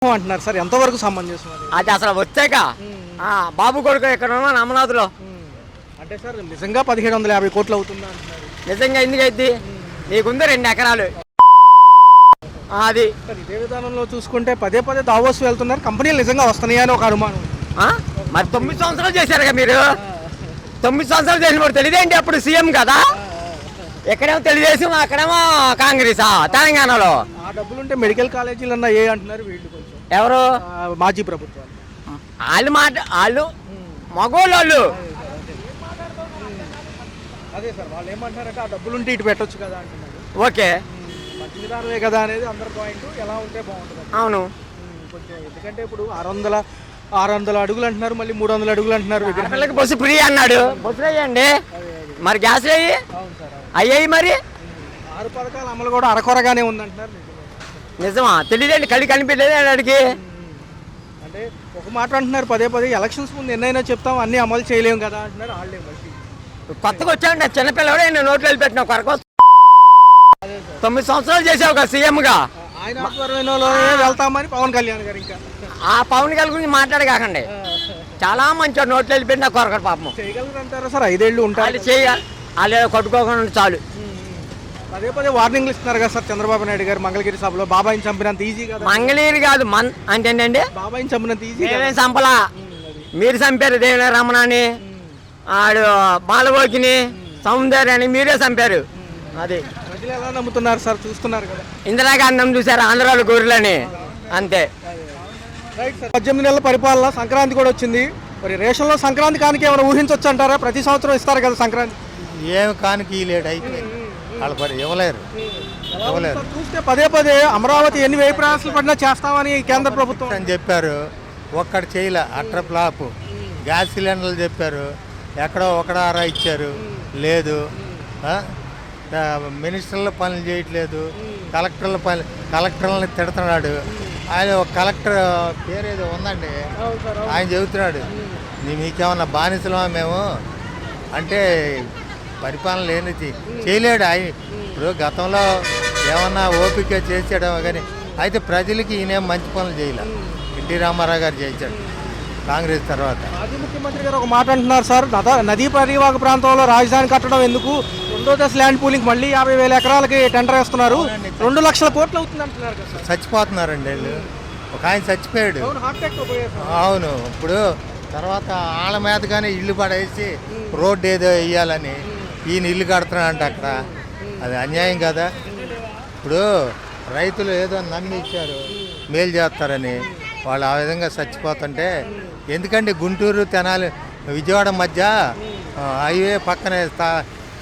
అంటున్నారు సార్, ఎంతవరకు సమంజసం అది అసలు వచ్చాక బాబు కొడుకు ఎక్కడ ఉన్నా అమరావతిలో అంటే సార్ నిజంగా 1750 కోట్లు అవుతుందా అంటున్నారు. నిజంగా ఎందుకైద్ది? నీకుంది 2 ఎకరాలు. అది ఇదే విధానంలో చూసుకుంటే పదే పదే దావోస్ వెళ్తున్నారు, కంపెనీలు నిజంగా వస్తున్నాయా అని ఒక అనుమానం. మరి 9 సంవత్సరాలు చేశారుగా మీరు. 9 సంవత్సరాలు చేసినప్పుడు తెలియదేంటి? అప్పుడు సీఎం కదా. ఎక్కడేమో తెలుగుదేశం, అక్కడేమో కాంగ్రెస్ తెలంగాణలో. ఆ డబ్బులుంటే మెడికల్ కాలేజీలు అన్నా ఏ అంటున్నారు వీళ్ళు కొంచెం. ఎవరు? మాజీ ప్రభుత్వాలు. వాళ్ళు మగోళ్ళు. అదే సార్, వాళ్ళు ఏమంటారంటే ఆ డబ్బులుంటే ఇటు పెట్టొచ్చు కదా అంటున్నారు. ఓకే, మంచి విధానమే కదా అనేది అందరి పాయింట్. ఎలా ఉంటే బాగుంటుంది. అవును. కొంచెం ఎందుకంటే ఇప్పుడు 600 అడుగులు అంటున్నారు, మళ్ళీ 300 అడుగులు అంటున్నారు. పిల్లలకి బస్సు ఫ్రీ అన్నాడు. బస్సులు అయ్యండి, మరి గ్యాస్ అయ్యి అయ్యాయి. మరి 6 పథకాల అమలు కూడా అరకొరగానే ఉందంటున్నారు. నిజమా? తెలియదండి, కళ్ళు కనిపించలేదు అడిగి. అంటే ఒక మాట అంటున్నారు పదే పదే, ఎలక్షన్స్ ముందు ఎన్నైనా చెప్తాం, అన్ని అమలు చేయలేము కదా అంటున్నారు. వాళ్ళే మళ్ళీ కొత్తగా వచ్చాడు చిన్నపిల్లవాడు, నేను నోట్లో వెళ్ళిపెట్టిన కొరకు 9 సంవత్సరాలు చేసావు కదా సీఎంగా. ఆయన ఆధ్వర్యంలో వెళ్తామని పవన్ కళ్యాణ్ గారు. ఇంకా ఆ పవన్ కళ్యాణ్ గురించి మాట్లాడకాకండి. చాలా మంచి నోట్లో వెళ్ళిపెట్టిన కొరకడు పాపం. చేయగలుగుతారా సార్? 5 ఏళ్ళు ఉంటారు చేయాలి, వాళ్ళు కట్టుకోకుండా చాలు. పదే పదే వార్నింగ్లు ఇస్తున్నారు కదా సార్ చంద్రబాబు నాయుడు గారు మంగళగిరి సభలో. బాబాయిని చంపినంత ఈజీ కదా. మంగళగిరి కాదు అంటే ఏంటండి, బాబాయిని చంపినంత ఈజీ. నేనేం చంపలా, మీరు చంపారు. దేవిన రమణని, ఆడు బాలగోకిని, సౌందర్యాన్ని మీరే చంపారు. అది ప్రజలు ఎలా నమ్ముతున్నారు సార్? చూస్తున్నారు కదా. ఇందిరాగాంధీ చూసారు, ఆంధ్రాలో గొర్రెలని. అంతే. 18 నెలల పరిపాలన, సంక్రాంతి కూడా వచ్చింది. మరి రేషన్లో సంక్రాంతి కానికి ఏమైనా ఊహించవచ్చు అంటారా? ప్రతి సంవత్సరం ఇస్తారు కదా సంక్రాంతి. ఏమి కానికి లేట్ అయితే వాళ్ళ పని ఇవ్వలేరు. చూస్తే పదే పదే అమరావతి ఎన్ని వ్యయ ప్రయాసాలు పడినా చేస్తామని కేంద్ర ప్రభుత్వం అని చెప్పారు. ఒక్కటి చేయలే. అట్ర ఫ్లాప్. గ్యాస్ సిలిండర్లు చెప్పారు, ఎక్కడో ఒకడారా ఇచ్చారు. లేదు. మినిస్టర్ల పనులు చేయట్లేదు, కలెక్టర్లని తిడుతున్నాడు. ఆయన ఒక కలెక్టర్ పేరేదో ఉందండి, ఆయన చెబుతున్నాడు, మీకేమన్నా బానిసలమా మేము అంటే. పరిపాలన లేనిది చేయలేడు ఆయన. ఇప్పుడు గతంలో ఏమన్నా ఓపిక చేసాడేమో కానీ, అయితే ప్రజలకి ఈయనేం మంచి పనులు చేయలే. ఎన్టీ రామారావు గారు చేశాడు కాంగ్రెస్ తర్వాత. మాజీ ముఖ్యమంత్రి గారు ఒక మాట అంటున్నారు సార్, నదీ పరివాహక ప్రాంతంలో రాజధాని కట్టడం ఎందుకు, 2వ దశ ల్యాండ్ పూలింగ్ మళ్ళీ 50,000 ఎకరాలకి టెండర్ వేస్తున్నారు, 2 లక్షల కోట్లు అవుతుంది అంటున్నారు కదా. చచ్చిపోతున్నారండి వీళ్ళు. ఒక ఆయన చచ్చిపోయాడు. అవును. ఇప్పుడు తర్వాత ఆళ్ళ మీదగానే ఇల్లు పడేసి రోడ్డు ఏదో వేయాలని ఈయన ఇల్లు కడుతున్నాడంట అక్కడ. అది అన్యాయం కదా. ఇప్పుడు రైతులు ఏదో నమ్మి ఇచ్చారు మేలు చేస్తారని, వాళ్ళు ఆ విధంగా చచ్చిపోతుంటే ఎందుకంటే గుంటూరు, తెనాలి, విజయవాడ మధ్య హైవే పక్కనే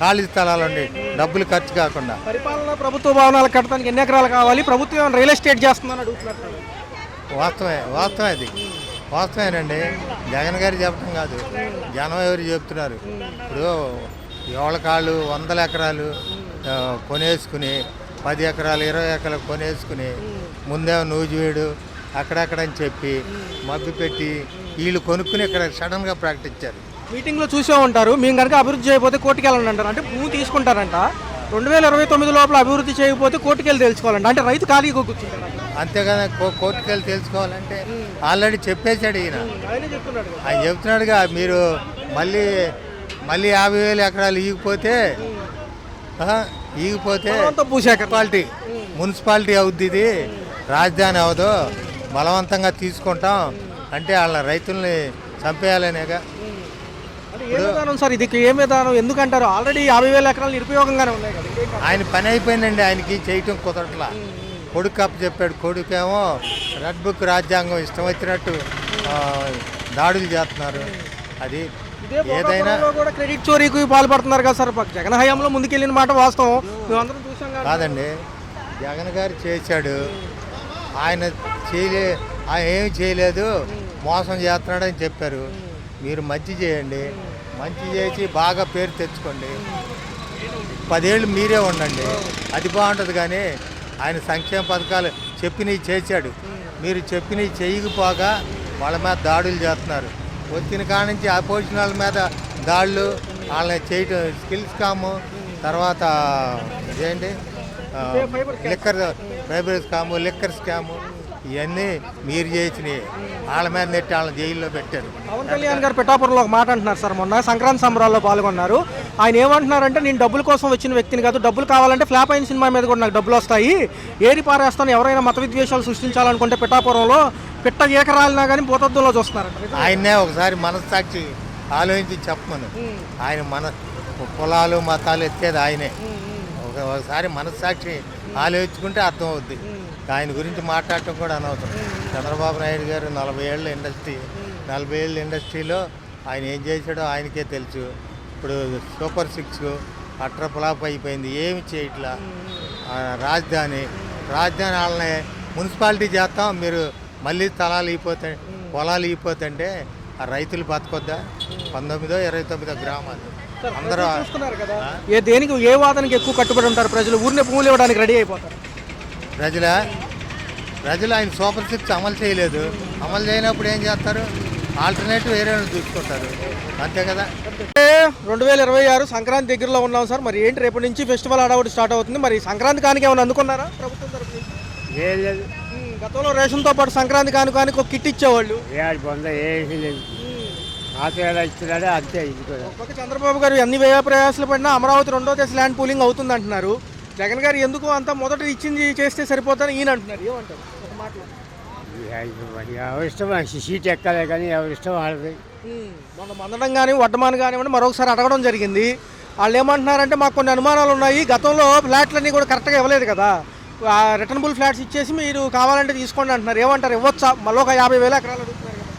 ఖాళీ స్థలాలు ఉండి డబ్బులు ఖర్చు కాకుండా. పరిపాలన ప్రభుత్వ భవనాలు కట్టడానికి ఎన్ని ఎకరాలు కావాలి? ప్రభుత్వం రియల్ ఎస్టేట్ చేస్తుందని అడుగుతున్నారు. వాస్తవమే అది. వాస్తవేనండి. జగన్ గారు చెప్పడం కాదు, జనం ఎవరు చెప్తున్నారు. ఇప్పుడు ఎవరికాళ్ళు 100 ఎకరాలు కొనేసుకుని 10 ఎకరాలు 20 ఎకరాలు కొనేసుకుని ముందేమో నూజివీడు అక్కడక్కడని చెప్పి మబ్బి పెట్టి వీళ్ళు కొనుక్కుని ఇక్కడ సడన్గా ప్రకటించారు. మీటింగ్లో చూసే ఉంటారు, మేము కనుక అభివృద్ధి చేయకపోతే కోర్టుకి వెళ్ళండి అంటారు. అంటే భూమి తీసుకుంటారంట, 2029 లోపల అభివృద్ధి చేయకపోతే కోర్టుకి వెళ్ళి తెలుసుకోవాలంట. అంటే రైతు ఖాళీగా కూర్చుంటారు. అంతేగాని కోర్టుకి వెళ్ళి తెలుసుకోవాలంటే ఆల్రెడీ చెప్పేశాడు ఈయన. ఆయన చెప్తున్నాడుగా, మీరు మళ్ళీ 50,000 ఎకరాలు ఈగిపోతే మున్సిపాలిటీ అవుద్ది, ఇది రాజధాని అవదు, బలవంతంగా తీసుకుంటాం అంటే వాళ్ళ రైతుల్ని చంపేయాలనేగా. సార్ ఇది ఏ విధానం ఎందుకంటారు? ఆల్రెడీ 50,000 ఎకరాలు నిరుపయోగంగానే ఉన్నాయి కదా. ఆయన పని అయిపోయిందండి, ఆయనకి చేయటం కుదరట్లా. కొడుకు అప్పు చెప్పాడు, కొడుకేమో రెడ్ బుక్ రాజ్యాంగం ఇష్టం వచ్చినట్టు దాడులు చేస్తున్నారు. అది ఏదైనా కూడా క్రెడిట్ చోరీకి పాల్పడుతున్నారు కదా సార్. జగన్ హయాంలో ముందుకెళ్ళిన మాట వాస్తవం, మేమందరం చూసాం కాదండి. జగన్ గారు చేశాడు, ఆయన ఏమి చేయలేదు, మోసం చేస్తున్నాడని చెప్పారు. మీరు మంచి చేయండి, మంచి చేసి బాగా పేరు తెచ్చుకోండి, 10 ఏళ్ళు మీరే ఉండండి, అది బాగుంటుంది. కానీ ఆయన సంక్షేమ పథకాలు చెప్పినవి చేశాడు, మీరు చెప్పినవి చేయకపోగా వాళ్ళ మీద దాడులు చేస్తున్నారు. వచ్చిన కాడ నుంచి అపోజిషన్ వాళ్ళ మీద దాడులు, వాళ్ళని చేయటం, స్కిల్స్ స్కాము, తర్వాత ఇదేంటి ఫైబర్ స్కాము, లిక్కర్ స్కాము, ఇవన్నీ మీరు చేసినవి. వాళ్ళ మీద నెట్టి వాళ్ళని జైల్లో పెట్టారు. పవన్ కళ్యాణ్ గారు పిఠాపురంలో ఒక మాట అంటున్నారు సార్. మొన్న సంక్రాంతి సంబరాల్లో పాల్గొన్నారు. ఆయన ఏమంటున్నారంటే, నేను డబ్బుల కోసం వచ్చిన వ్యక్తిని కాదు, డబ్బులు కావాలంటే ఫ్లాప్ అయిన సినిమా మీద కూడా నాకు డబ్బులు వస్తాయి, ఏరి పారేస్తాను, ఎవరైనా మత విద్వేషాలు సృష్టించాలనుకుంటే పిఠాపురంలో పిట్ట ఏకరాలినా కానీ భూతత్వంలో చూస్తున్నారంట. ఆయన్నే ఒకసారి మనస్సాక్షి ఆలోచించి చెప్పమను. ఆయన మన కులాలు మతాలు ఎత్తేది ఆయనే. ఒకసారి మనస్సాక్షి ఆలోచించుకుంటే అర్థం అవుద్ది. ఆయన గురించి మాట్లాడటం కూడా అనవసరం. చంద్రబాబు నాయుడు గారు 40 ఏళ్ళ ఇండస్ట్రీలో ఆయన ఏం చేశాడో ఆయనకే తెలుసు. ఇప్పుడు సూపర్ 6 అట్ర ఫ్లాప్ అయిపోయింది, ఏమి చేయట్లా. రాజధాని వాళ్ళని మున్సిపాలిటీ చేస్తాం, మీరు మళ్ళీ పొలాలు ఇగిపోతుంటే ఆ రైతులు బతకొద్దా? 19-29 గ్రామాలు అందరూ చూస్తున్నారు కదా, దేనికి ఏ వాదనకి ఎక్కువ కట్టుబడి ఉంటారు ప్రజలు? ఊరినే భూములు ఇవ్వడానికి రెడీ అయిపోతారు ప్రజలు. ఆయన సూపర్ 6 అమలు చేయలేదు. అమలు చేయనప్పుడు ఏం చేస్తారు? ఆల్టర్నేటివ్ వేరే చూసుకుంటారు, అంతే కదా. 2026 సంక్రాంతి దగ్గరలో ఉన్నాం సార్. మరి ఏంటి, రేపటి నుంచి ఫెస్టివల్ హడావుడి స్టార్ట్ అవుతుంది. మరి సంక్రాంతి కానుక ఏమైనా అందుకున్నారా ప్రభుత్వం తరఫు నుంచి? ఏం లేదు. గతంలో రేషన్తో పాటు సంక్రాంతి కానుక ఒక కిట్ ఇచ్చేవాళ్ళు. ఏమీ లేదు. ఆశయాలు ఇస్తున్నాడు అంతే. ఇది కూడా ఒక్కొక్క చంద్రబాబు గారు అన్ని వ్యయ ప్రయాసాలు పడినా అమరావతి 2వ దశ ల్యాండ్ పూలింగ్ అవుతుంది అంటున్నారు. జగన్ గారు ఎందుకు అంతా మొదట ఇచ్చింది చేస్తే సరిపోతాను ఈయన అంటున్నారు. ఏమంటారు ఒక మాటలో? ఎవరిష్టం సీట్ ఎక్కాలే కానీ ఎవరిష్టం వాళ్ళది. మన మందడం కానీ వడ్డమాన్ కానివ్వండి మరొకసారి అడగడం జరిగింది. వాళ్ళు ఏమంటున్నారంటే, మాకు కొన్ని అనుమానాలు ఉన్నాయి, గతంలో ఫ్లాట్లన్నీ కూడా కరెక్ట్గా ఇవ్వలేదు కదా, రిటర్నబుల్ ఫ్లాట్స్ ఇచ్చేసి మీరు కావాలంటే తీసుకోండి అంటున్నారు. ఏమంటారు, ఇవ్వచ్చా? మళ్ళీ ఒక 50,000 ఎకరాలు అడుగుతున్నారు కదా.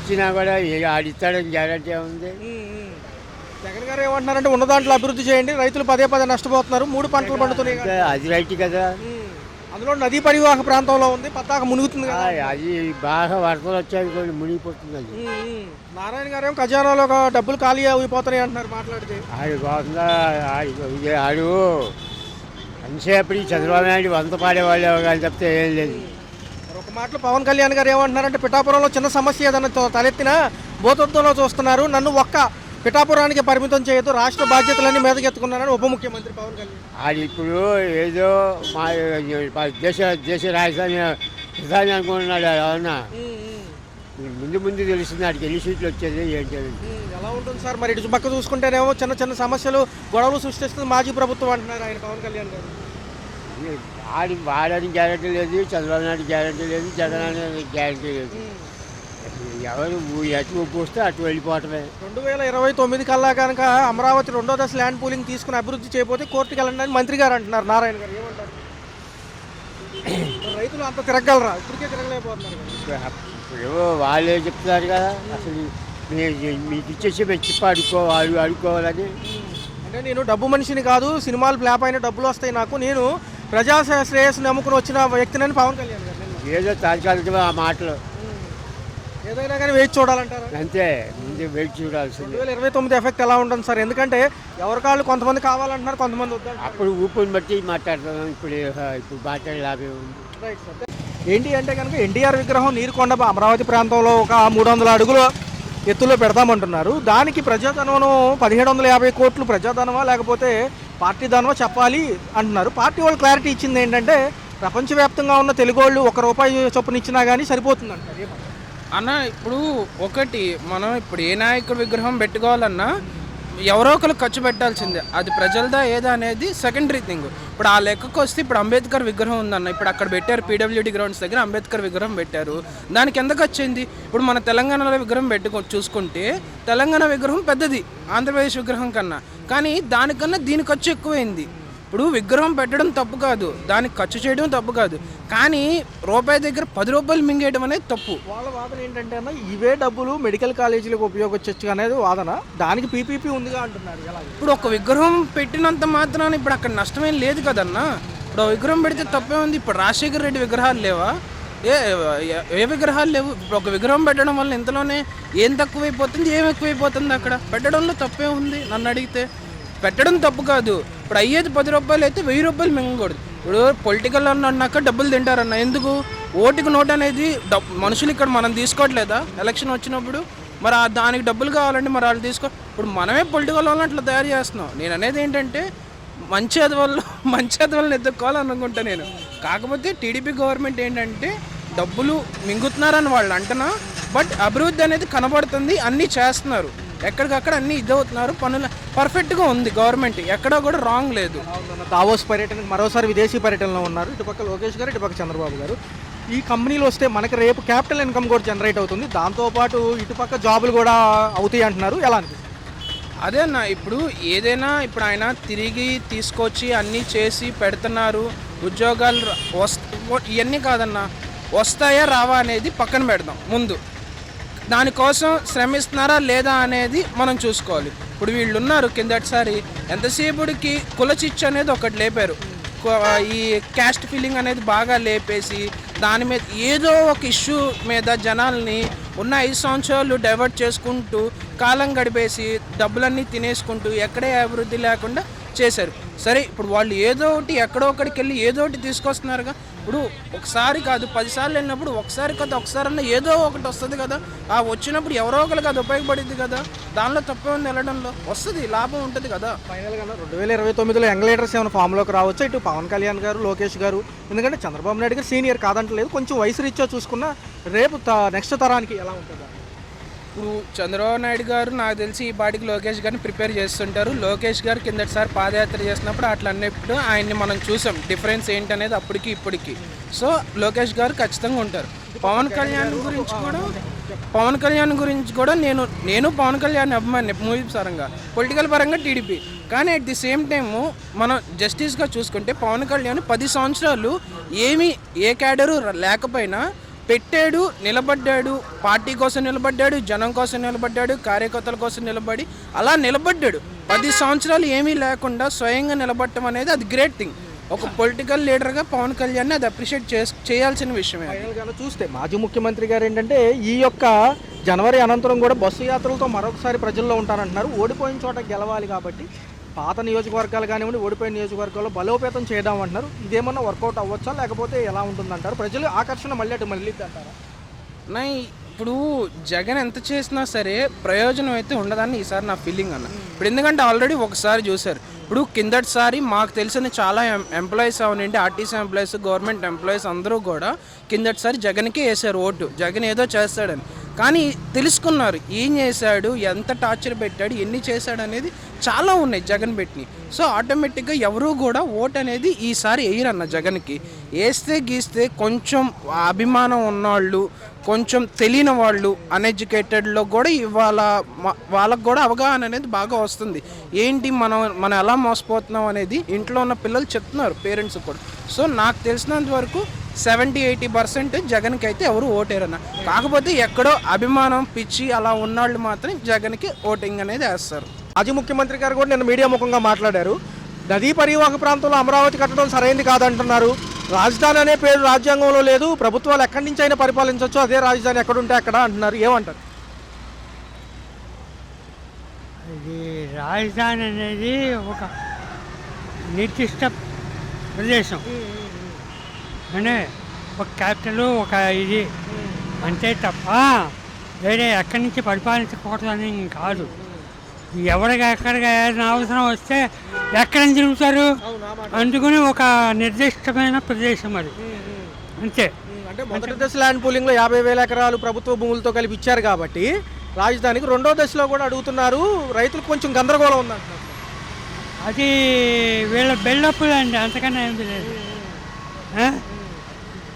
ఇచ్చినా కూడా ఆడిస్తాడని గ్యారంటీ ఉంది. జగన్ గారు ఏమంటున్నారంటే, ఉన్న దాంట్లో అభివృద్ధి చేయండి, రైతులు పదే నష్టపోతున్నారు, 3 పంటలు పండుతున్నాయి. అది రైట్ కదా. అందులో నదీ పరివాహక ప్రాంతంలో ఉంది, పద్దాక మునుగుతుంది కదా. అది బాగా వరదలు వచ్చాయి కొన్ని మునిగిపోతుంది. అది నారాయణ గారు ఏమో ఖజానాలో డబ్బులు ఖాళీ అయిపోతున్నాయి అంటున్నారు మాట్లాడితే. ఆడు బాగుందా? ఆడు అనిసేపటి చంద్రబాబు నాయుడు వంత పాడేవాళ్ళు కానీ చెప్తే ఏం లేదు. ఒక మాటలో పవన్ కళ్యాణ్ గారు ఏమంటున్నారంటే, పిఠాపురంలో చిన్న సమస్య ఏదైనా తలెత్తినా భూతత్వంలో చూస్తున్నారు, నన్ను ఒక్క పిఠాపురానికి పరిమితం చేయొద్దు, రాష్ట్ర బాధ్యతలన్నీ మీదకెత్తుకున్నారని ఉప ముఖ్యమంత్రి పవన్ కళ్యాణ్. అది ఇప్పుడు ఏదో మా దేశ రాజధాని ప్రధాని అనుకుంటున్నాడు. అవునా? ముందు తెలుస్తుంది వాడికి ఎన్ని సీట్లు వచ్చేది ఏంటి. ఎలా ఉంటుంది సార్? మరి ఇటు పక్క చూసుకుంటేనేమో చిన్న సమస్యలు గొడవలు సృష్టిస్తుంది మాజీ ప్రభుత్వం అంటున్నారు ఆయన పవన్ కళ్యాణ్ గారు. వాడని గ్యారంటీ లేదు, చంద్రబాబు నాయుడు గ్యారంటీ లేదు, జగన్ అనేది గ్యారంటీ లేదు. ఎవరు ఎటు పోస్తే అటు వెళ్ళిపోవటమే. 2029 కల్లా కనుక అమరావతి 2వ దశ ల్యాండ్ పూలింగ్ తీసుకుని అభివృద్ధి చేయకపోతే కోర్టుకి వెళ్ళండి అని మంత్రి గారు అంటున్నారు. నారాయణ గారు ఏమంటారు? రైతులు అంత తిరగలరా? ఇప్పటికే తిరగలేకపోతున్నారు. ఇప్పుడు వాళ్ళే చెప్తున్నారు కదా, అసలు మీకు ఇచ్చేసి చెప్పి అడుకోవాలని. అంటే నేను డబ్బు మనిషిని కాదు, సినిమాలు ఫ్లాప్ అయిన డబ్బులు వస్తాయి నాకు, నేను ప్రజా శ్రేయస్సుని నమ్ముకుని వచ్చిన వ్యక్తిని పవన్ కళ్యాణ్ గారు. ఏదో తాత్కాలికంగా ఆ మాటలు ఏదైనా కానీ వేచి చూడాలంటారు. అంతే, ముందు వేచి చూడాల్సింది. 2029 ఎఫెక్ట్ ఎలా ఉంటుంది సార్? ఎందుకంటే ఎవరి కాళ్ళు కొంతమంది కావాలంటున్నారు, కొంతమంది వద్దంటారు. అప్పుడు ఊపిని బట్టి మాట్లాడుతున్నాం. ఇప్పుడు మాట్లాడే లాభం ఉంది. Right sir. ఏంటి అంటే కనుక ఎన్టీఆర్ విగ్రహం నీరుకొండ అమరావతి ప్రాంతంలో ఒక 300 అడుగుల ఎత్తులో పెడతామంటున్నారు. దానికి ప్రజాధనం 1750 కోట్లు ప్రజాధనమా లేకపోతే పార్టీ ధనమా చెప్పాలి అంటున్నారు. పార్టీ వాళ్ళు క్లారిటీ ఇచ్చింది ఏంటంటే, ప్రపంచవ్యాప్తంగా ఉన్న తెలుగు వాళ్ళు ₹1 చొప్పున ఇచ్చినా కానీ సరిపోతుంది అంటారు. అన్న ఇప్పుడు ఒకటి, మనం ఇప్పుడు ఏ నాయకుడు విగ్రహం పెట్టుకోవాలన్నా ఎవరో ఒకరు ఖర్చు పెట్టాల్సిందే. అది ప్రజలదా ఏదా అనేది సెకండరీ థింగ్. ఇప్పుడు ఆ లెక్కకు వస్తే ఇప్పుడు అంబేద్కర్ విగ్రహం ఉందన్న, ఇప్పుడు అక్కడ పెట్టారు పీడబ్ల్యూడీ గ్రౌండ్స్ దగ్గర అంబేద్కర్ విగ్రహం పెట్టారు. దానికి ఎంత ఖర్చు అయింది? ఇప్పుడు మన తెలంగాణలో విగ్రహం చూసుకుంటే తెలంగాణ విగ్రహం పెద్దది ఆంధ్రప్రదేశ్ విగ్రహం కన్నా, కానీ దానికన్నా దీని ఖర్చు ఎక్కువైంది. ఇప్పుడు విగ్రహం పెట్టడం తప్పు కాదు, దానికి ఖర్చు చేయడం తప్పు కాదు, కానీ రూపాయి దగ్గర ₹10 మింగేయడం అనేది తప్పు. వాళ్ళ వాదన ఏంటంటే అన్న, ఇవే డబ్బులు మెడికల్ కాలేజీలకు ఉపయోగించవచ్చు అనేది వాదన. దానికి పీపీపీ ఉందిగా అంటున్నారు. ఇప్పుడు ఒక విగ్రహం పెట్టినంత మాత్రాన ఇప్పుడు అక్కడ నష్టమేం లేదు కదన్నా. ఇప్పుడు విగ్రహం పెడితే తప్పే ఉంది. ఇప్పుడు రాజశేఖర్ రెడ్డి విగ్రహాలు లేవా? ఏ విగ్రహాలు లేవు. ఇప్పుడు ఒక విగ్రహం పెట్టడం వల్ల ఇంతలోనే ఏం తక్కువైపోతుంది, ఏం ఎక్కువైపోతుంది? అక్కడ పెట్టడంలో తప్పే ఉంది నన్ను అడిగితే. పెట్టడం తప్పు కాదు. ఇప్పుడు అయ్యేది ₹10 అయితే ₹1000 మింగకూడదు. ఇప్పుడు పొలిటికల్ అన్నాక డబ్బులు తింటారన్న. ఎందుకు? ఓటుకు నోటు అనేది మనుషులు ఇక్కడ మనం తీసుకోవట్లేదా ఎలక్షన్ వచ్చినప్పుడు? మరి దానికి డబ్బులు కావాలంటే మరి వాళ్ళు ఇప్పుడు మనమే పొలిటికల్ వాళ్ళని అట్లా తయారు చేస్తున్నాం. నేను అనేది ఏంటంటే, మంచి చదువులను ఎత్తుక్కోవాలనుకుంటా నేను. కాకపోతే టీడీపీ గవర్నమెంట్ ఏంటంటే డబ్బులు మింగుతున్నారని వాళ్ళు అంటున్నా, బట్ అభివృద్ధి అనేది కనబడుతుంది, అన్నీ చేస్తున్నారు, ఎక్కడికక్కడ అన్నీ ఇదవుతున్నారు, పనులు పర్ఫెక్ట్గా ఉంది గవర్నమెంట్, ఎక్కడా కూడా రాంగ్ లేదు. దావోస్ పర్యటనకు మరోసారి విదేశీ పర్యటనలో ఉన్నారు. ఇటుపక్క లోకేష్ గారు, ఇటుపక్క చంద్రబాబు గారు. ఈ కంపెనీలు వస్తే మనకి రేపు క్యాపిటల్ ఇన్కమ్ కూడా జనరేట్ అవుతుంది, దాంతోపాటు ఇటుపక్క జాబులు కూడా అవుతాయి అంటున్నారు. ఎలా అనిపిస్తుంది? అదే అన్న, ఇప్పుడు ఏదైనా ఇప్పుడు ఆయన తిరిగి తీసుకొచ్చి అన్నీ చేసి పెడుతున్నారు, ఉద్యోగాలు ఇవన్నీ కాదన్న, వస్తాయా రావా అనేది పక్కన పెడదాం ముందు. దానికోసం శ్రమిస్తున్నారా లేదా అనేది మనం చూసుకోవాలి. ఇప్పుడు వీళ్ళు ఉన్నారు కిందటిసారి ఎంతసేపుడికి కులచిచ్చు అనేది ఒకటి లేపారు, ఈ క్యాస్ట్ ఫీలింగ్ అనేది బాగా లేపేసి దాని మీద ఏదో ఒక ఇష్యూ మీద జనాల్ని ఉన్న 5 సంవత్సరాలు డైవర్ట్ చేసుకుంటూ కాలం గడిపేసి డబ్బులన్నీ తినేసుకుంటూ ఎక్కడే అభివృద్ధి లేకుండా చేశారు. సరే, ఇప్పుడు వాళ్ళు ఏదో ఒకటి ఎక్కడో ఒకటికి వెళ్ళి ఏదో ఒకటి తీసుకొస్తున్నారుగా. ఇప్పుడు ఒకసారి కాదు 10 సార్లు వెళ్ళినప్పుడు ఒకసారి కాదు ఒకసారన్నా ఏదో ఒకటి వస్తుంది కదా. ఆ వచ్చినప్పుడు ఎవరో ఒకరికి అది ఉపయోగపడుద్ది కదా, దానిలో తప్పే ఉంది, వెళ్ళడంలో వస్తుంది, లాభం ఉంటుంది కదా. ఫైనల్గా 2029లో యంగ్ లీడర్స్ ఏమైనా ఫామ్లోకి రావచ్చు, ఇటు పవన్ కళ్యాణ్ గారు, లోకేష్ గారు, ఎందుకంటే చంద్రబాబు నాయుడు గారు సీనియర్ కాదంటలేదు, కొంచెం వయసు రీత్యా చూసుకున్నా రేపు నెక్స్ట్ తరానికి ఎలా ఉంటుంది? ఇప్పుడు చంద్రబాబు నాయుడు గారు నాకు తెలిసి ఈ పాటికి లోకేష్ గారిని ప్రిపేర్ చేస్తుంటారు. లోకేష్ గారు కిందటిసారి పాదయాత్ర చేసినప్పుడు అట్లా అన్నప్పుడు ఆయన్ని మనం చూసాం, డిఫరెన్స్ ఏంటనేది అప్పటికి ఇప్పటికి. సో లోకేష్ గారు ఖచ్చితంగా ఉంటారు. పవన్ కళ్యాణ్ గురించి కూడా నేను పవన్ కళ్యాణ్ అభిమాని మూవీ పరంగా, పొలిటికల్ పరంగా టీడీపీ. కానీ అట్ ది సేమ్ టైము మనం జస్టిస్గా చూసుకుంటే పవన్ కళ్యాణ్ 10 సంవత్సరాలు ఏ క్యాడరు లేకపోయినా పెట్టాడు, నిలబడ్డాడు, పార్టీ కోసం నిలబడ్డాడు, జనం కోసం నిలబడ్డాడు, కార్యకర్తల కోసం నిలబడి అలా నిలబడ్డాడు. 10 సంవత్సరాలు ఏమీ లేకుండా స్వయంగా నిలబడటం అనేది అది గ్రేట్ థింగ్. ఒక పొలిటికల్ లీడర్గా పవన్ కళ్యాణ్ అది అప్రిషియేట్ చేయాల్సిన విషయమే. ఫైనల్గా చూస్తే మాజీ ముఖ్యమంత్రి గారు ఏంటంటే ఈ యొక్క జనవరి అనంతరం కూడా బస్సు యాత్రలతో మరొకసారి ప్రజల్లో ఉంటారంటున్నారు. ఓడిపోయిన చోట గెలవాలి కాబట్టి పాత నియోజకవర్గాలు కానివ్వండి, ఓడిపోయిన నియోజకవర్గాల్లో బలోపేతం చేద్దాం అంటున్నారు. ఇదేమన్నా వర్కౌట్ అవ్వచ్చా, లేకపోతే ఎలా ఉంటుందంటారు? ప్రజలు ఆకర్షణ మళ్ళీ అంటారా? ఇప్పుడు జగన్ ఎంత చేసినా సరే ప్రయోజనం అయితే ఉండదని ఈసారి నా ఫీలింగ్ అన్న. ఇప్పుడు ఎందుకంటే ఆల్రెడీ ఒకసారి చూశారు. ఇప్పుడు కిందటిసారి మాకు తెలిసిన చాలా ఎంప్లాయీస్ అవనండి, ఆర్టీసీ ఎంప్లాయీస్, గవర్నమెంట్ ఎంప్లాయీస్ అందరూ కూడా కిందటిసారి జగన్కే వేశారు ఓటు, జగన్ ఏదో చేస్తాడని. కానీ తెలుసుకున్నారు ఏం చేశాడు, ఎంత టార్చర్ పెట్టాడు, ఎన్ని చేశాడు అనేది చాలా ఉన్నాయి జగన్ పెట్టిని. సో ఆటోమేటిక్గా ఎవరు కూడా ఓట్ అనేది ఈసారి వేయరన్న జగన్కి. వేస్తే గీస్తే కొంచెం అభిమానం ఉన్నవాళ్ళు, కొంచెం తెలియని వాళ్ళు, అన్ఎడ్యుకేటెడ్లో కూడా ఇవాళ వాళ్ళకు కూడా అవగాహన అనేది బాగా వస్తుంది. ఏంటి మనం ఎలా మోసపోతున్నాం అనేది ఇంట్లో ఉన్న పిల్లలు చెప్తున్నారు, పేరెంట్స్ కూడా. సో నాకు తెలిసినంత వరకు 70-80% జగన్కి అయితే ఎవరు ఓటేరన్న. కాకపోతే ఎక్కడో అభిమానం పిచ్చి అలా ఉన్నవాళ్ళు మాత్రం జగన్కి ఓటింగ్ అనేది వేస్తారు. మాజీ ముఖ్యమంత్రి గారు కూడా నిన్న మీడియా ముఖంగా మాట్లాడారు. నదీ పరివాహక ప్రాంతంలో అమరావతి కట్టడం సరైనది కాదంటున్నారు. రాజధాని అనే పేరు రాజ్యాంగంలో లేదు, ప్రభుత్వాలు ఎక్కడి నుంచి అయినా పరిపాలించవచ్చు, అదే రాజధాని ఎక్కడుంటే అక్కడ అంటున్నారు. ఏమంటారు? ఇది రాజధాని అనేది ఒక నిర్దిష్ట ప్రదేశం, అంటే ఒక క్యాపిటల్, ఒక ఇది అంతే తప్ప వేరే ఎక్కడి నుంచి పరిపాలించకూడదని కాదు. ఎవరికి ఎక్కడికి ఏదైనా అవసరం వస్తే ఎక్కడని తిరుగుతారు, అందుకని ఒక నిర్దిష్టమైన ప్రదేశం అది అంతే. అంటే మొదటి దశ ల్యాండ్ పూలింగ్లో 50,000 ఎకరాలు ప్రభుత్వ భూములతో కలిపి ఇచ్చారు కాబట్టి రాజధానికి, రెండో దశలో కూడా అడుగుతున్నారు, రైతులకు కొంచెం గందరగోళం ఉందంటున్నారు. అది వీళ్ళ బిల్డప్లు అండి, అంతకన్నా ఏమి లేదు.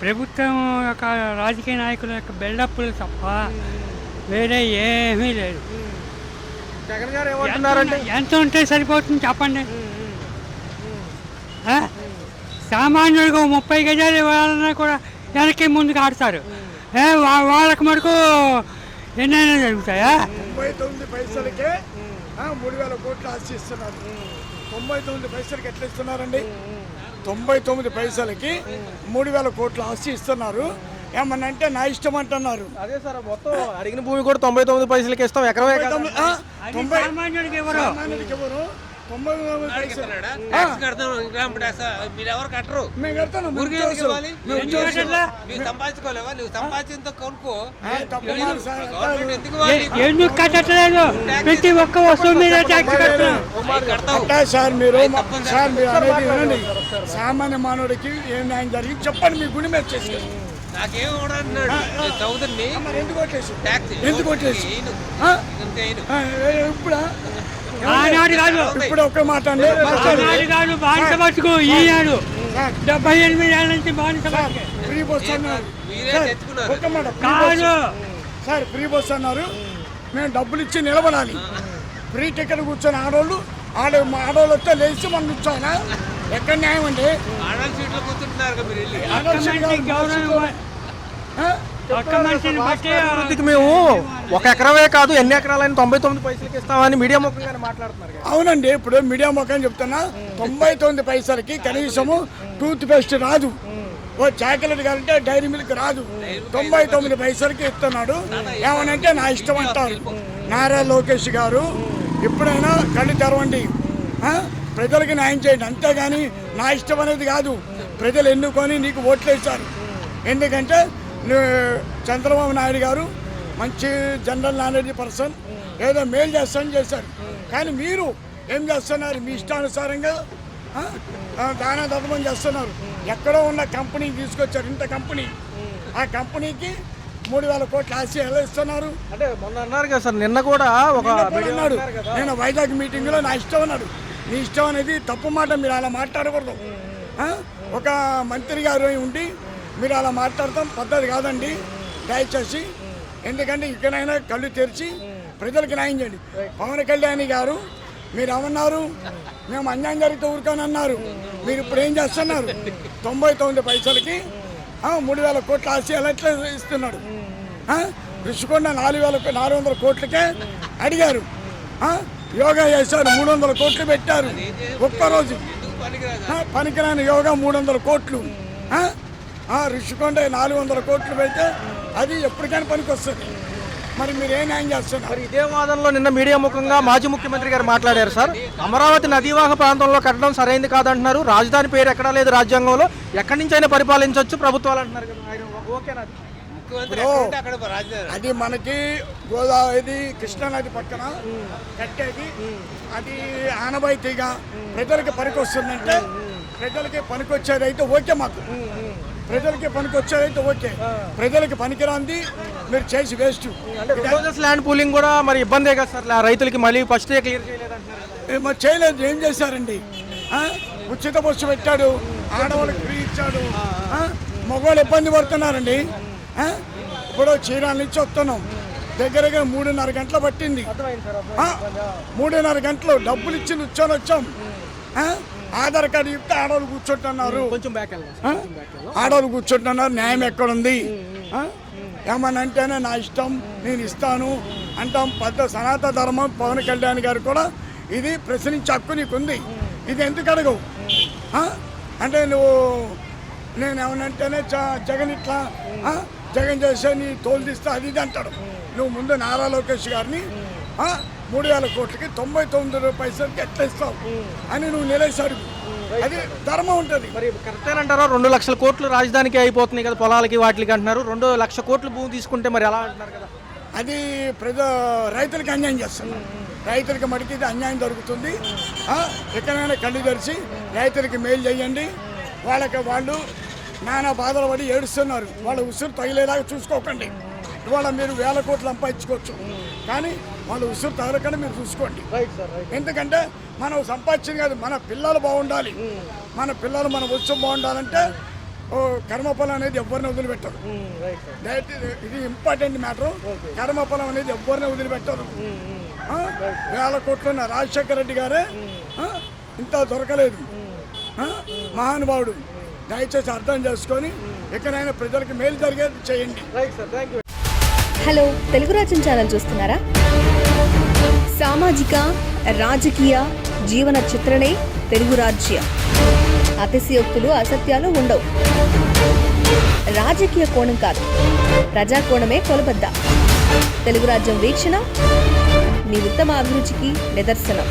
ప్రభుత్వం యొక్క రాజకీయ నాయకుల యొక్క బిల్డప్లు తప్ప వేరే ఏమీ లేదు. జగన్ గారు ఏమంటున్నారంటే ఎంత ఉంటే సరిపోతుంది చెప్పండి. సామాన్యుడికి 30 గజాలు ఇవ్వాలన్నా కూడా వెనక్కి ముందుకు ఆడతారు. వాళ్ళకి మటుకు ఎన్నైనా జరుగుతాయా? 99 పైసలకే 3,000 కోట్లు ఆస్తి ఇస్తున్నారు. 99 పైసలకి ఎట్లా ఇస్తున్నారండి? 99 పైసలకి 3,000 కోట్ల ఆస్తి ఇస్తున్నారు. ఏమన్నా అంటే నా ఇష్టం అంటున్నారు. అదే సార్, మొత్తం అడిగిన భూమి కూడా 99 పైసలకి ఇస్తాం, ఎకరమే 90 సామాన్యుడికి ఎవరు 99 పైసలు ట్యాక్స్ కడతాం ఇన్కమ్ ట్యాక్స్ మీరు ఎవరు కట్టరు మేము కడతాను ఊరికి ఎందుకు ఇవ్వాలి? నువ్వు సంపాదించుకోలేవా? నువ్వు సంపాదించింతో కొనుక్కో. గవర్నమెంట్ ఎందుకు ఇవ్వాలి? ఎందుకు కట్టట్లేదు? ప్రతి ఒక్క వస్తువు మీద ట్యాక్స్ కడుతున్నాం. అవి కడతావు. అట్టా సార్ మీరు సార్ మీరు అనేది వినండి. సామాన్య మానవుడికి ఏం న్యాయం జరిగింది చెప్పండి, మీ గుడి మీద చేసుకొని. నాకేం కూడా అన్నాడు నేను చదువుతుని మరి ఎందుకు కొట్టేసి ట్యాక్స్ ఎందుకు కొట్టేసి ఇప్పుడు ఆనాడు కాదు, ఇప్పుడు ఒక్క మాట అండి. ఆనాడు కాదు, బానిస బతుకు ఈనాడు 78 ఏళ్ళ నుంచి బానిస బతుకు. ఫ్రీ బస్ అన్నారు మీరే సార్, తెచ్చుకున్నారు. ఒక్క మాట కాదు, సార్ ఫ్రీ బస్ అన్నారు, మేము డబ్బులు ఇచ్చి నిలబడాలి. ఫ్రీ టికెట్ కూర్చొని ఆడోళ్ళు ఆడోళ్ళు వస్తే లేచి మనం కూర్చోనా? ఎక్కడ న్యాయం అండి? ఆడవాళ్ళ సీట్లో కూర్చుంటున్నారు కదా మీరు వెళ్ళి. ఒక్క మనిషి గౌరవం, ఒక్క మనిషిని బట్టి అభివృద్ధికి మేము 1 ఎకరమే కాదు ఎన్ని ఎకరాలని 99 పైసలకి ఇస్తామని మీడియా ముఖంగానే మాట్లాడుతున్నారు కదా. అవునండి, ఇప్పుడు మీడియా ముఖం చెప్తున్నా 99 పైసలకి కనీసము టూత్ పేస్ట్ రాదు, ఓ చాక్లెట్ కావాలంటే డైరీ మిల్క్ రాదు. 99 పైసలకి ఇస్తున్నాడు. ఏమనంటే నా ఇష్టం అంటారు. నారా లోకేష్ గారు ఎప్పుడైనా కళ్ళు తెరవండి, ప్రజలకు న్యాయం చేయండి, అంతేగాని నా ఇష్టం అనేది కాదు. ప్రజలు ఎన్నుకొని నీకు ఓట్లు వేశారు. ఎందుకంటే చంద్రబాబు నాయుడు గారు మంచి జనరల్ నాలెడ్జ్ పర్సన్, ఏదో మేలు చేస్తానని చేశారు. కానీ మీరు ఏం చేస్తున్నారు? మీ ఇష్టానుసారంగా దాన ధర్మం చేస్తున్నారు. ఎక్కడో ఉన్న కంపెనీకి తీసుకొచ్చారు, ఇంత కంపెనీ, ఆ కంపెనీకి 3,000 కోట్ల ఆశ ఎలా ఇస్తున్నారు? అంటే మొన్న అన్నారు కదా సార్, నిన్న కూడా ఒక అన్నాడు. నేను వైజాగ్ మీటింగ్లో నా ఇష్టం అన్నాడు. నీ ఇష్టం అనేది తప్పు మాట, మీరు అలా మాట్లాడకూడదు. ఒక మంత్రి గారు ఉండి మీరు అలా మాట్లాడతాం పద్ధతి కాదండి, దయచేసి. ఎందుకంటే ఇక్కడైనా కళ్ళు తెరిచి ప్రజలకు న్యాయం చేయండి. పవన్ కళ్యాణ్ గారు మీరు ఏమన్నారు? మేము అన్యాయం జరిగితే ఊరుకోనన్నారు. మీరు ఇప్పుడు ఏం చేస్తున్నారు? 99 పైసలకి 3,000 కోట్ల ఆశయాలు ఎట్లా ఇస్తున్నాడు? రుషికొండ 400 కోట్లకే అడిగారు, యోగా చేశారు, 300 కోట్లు పెట్టారు ఒక్కరోజు. పనికిరాని యోగా 300 కోట్లు. రుషికొండ 400 కోట్లు పెడితే అది ఎప్పటికైనా పనికి వస్తుంది. మరి మీరు ఏం న్యాయం చేస్తున్నారు? మరి ఇదే వాదనలో నిన్న మీడియా ముఖంగా మాజీ ముఖ్యమంత్రి గారు మాట్లాడారు సార్. అమరావతి నదీవాహ ప్రాంతంలో కట్టడం సరైంది కాదంటున్నారు. రాజధాని పేరు ఎక్కడా లేదు రాజ్యాంగంలో, ఎక్కడి నుంచి అయినా పరిపాలించవచ్చు ప్రభుత్వాలు అంటున్నారు కదా. ఓకేనా? ముఖ్యమంత్రి ఎక్కడ ఉంటే అక్కడ రాజధాని. అది మనకి గోదావరి కృష్ణా నది పక్కన కట్టేది, అది ఆనవాయితీగా ప్రజలకి పనికి వస్తుందంటే, ప్రజలకి పనికి వచ్చేది అయితే ఓకే, మాకు ప్రజలకి పనికి వచ్చేదైతే ఓకే. ప్రజలకి పనికిరాంది మీరు చేసి వేస్ట్. ల్యాండ్ పూలింగ్ కూడా మరి ఇబ్బందే కదా సార్, రైతులకి మళ్ళీ ఫస్ట్ క్లియర్ చేయలేదు. మరి చేయలేదు, ఏం చేశారండి? ఉచిత బస్సు పెట్టాడు, ఆడవాళ్ళకి ఫ్రీ ఇచ్చాడు, మగవాళ్ళు ఇబ్బంది పడుతున్నారండి. ఇప్పుడు చీరాల నుంచి వస్తున్నాం, దగ్గరగా 3:30 గంటలు పట్టింది. 3:30 గంటలు డబ్బులు ఇచ్చి కూర్చొని వచ్చాం. ఆధార్ కార్డు చెప్తే ఆడవాళ్ళు కూర్చుంటున్నారు, ఆడవాళ్ళు కూర్చుంటున్నారు. న్యాయం ఎక్కడుంది? ఏమని అంటేనే నా ఇష్టం, నేను ఇస్తాను అంటాం. సనాతన ధర్మం పవన్ కళ్యాణ్ గారు కూడా ఇది ప్రశ్నించే హక్కు నీకుంది. ఇది ఎందుకు అడగవు? అంటే నువ్వు నేను ఏమనంటేనే జగన్ ఇట్లా జగన్ చేసే నీ తోలు తీస్తే అది ఇది అంటాడు. నువ్వు ముందు నారా లోకేష్ గారిని 3,000 కోట్లకి 99 పైసలకి ఎట్లా ఇస్తావు అని నువ్వు నిలేశాడు. అది ధర్మం ఉంటుంది. మరి కరెక్టేనంటారా? 2 లక్షల కోట్లు రాజధానికి అయిపోతున్నాయి కదా, పొలాలకి వాటికి అంటున్నారు. 2 లక్షల కోట్లు భూమి తీసుకుంటే మరి ఎలా అంటున్నారు కదా? అది రైతులకి అన్యాయం చేస్తున్నారు. రైతులకి మటుకు ఇది అన్యాయం జరుగుతుంది. ఎక్కడైనా కళ్ళు తెరిచి రైతులకి మేలు చేయండి. వాళ్ళు నానా బాధలు పడి ఏడుస్తున్నారు. వాళ్ళ ఉసురు తగిలేలాగా చూసుకోకండి. ఇవాళ మీరు 1,000 కోట్లు సంపాదించుకోవచ్చు, కానీ వాళ్ళ ఉసురు తగలకుండా మీరు చూసుకోండి. ఎందుకంటే మనం సంపాదించింది కాదు, మన పిల్లలు బాగుండాలి. మన పిల్లలు మన ఉత్సవం బాగుండాలంటే కర్మఫలం అనేది ఎవరిని వదిలిపెట్టరు. ఇది ఇంపార్టెంట్ మ్యాటర్. కర్మఫలం అనేది ఎవరిని వదిలిపెట్టరు. 1,000 కోట్లు ఉన్న రాజశేఖర రెడ్డి గారే ఇంత దొరకలేదు. మహానుభావుడు. దయచేసి అర్థం చేసుకొని ఎక్కడైనా ప్రజలకు మేలు జరిగేది చేయండి. హలో, తెలుగు రాజ్యం ఛానల్ చూస్తున్నారా? సామాజిక రాజకీయ జీవన చిత్రణే తెలుగు రాజ్యం. అతిశయోక్తులు అసత్యాలు ఉండవు. రాజకీయ కోణం కాదు, ప్రజా కోణమే కొలబద్ద. తెలుగు రాజ్యం వీక్షణ మీ ఉత్తమ అభిరుచికి నిదర్శనం.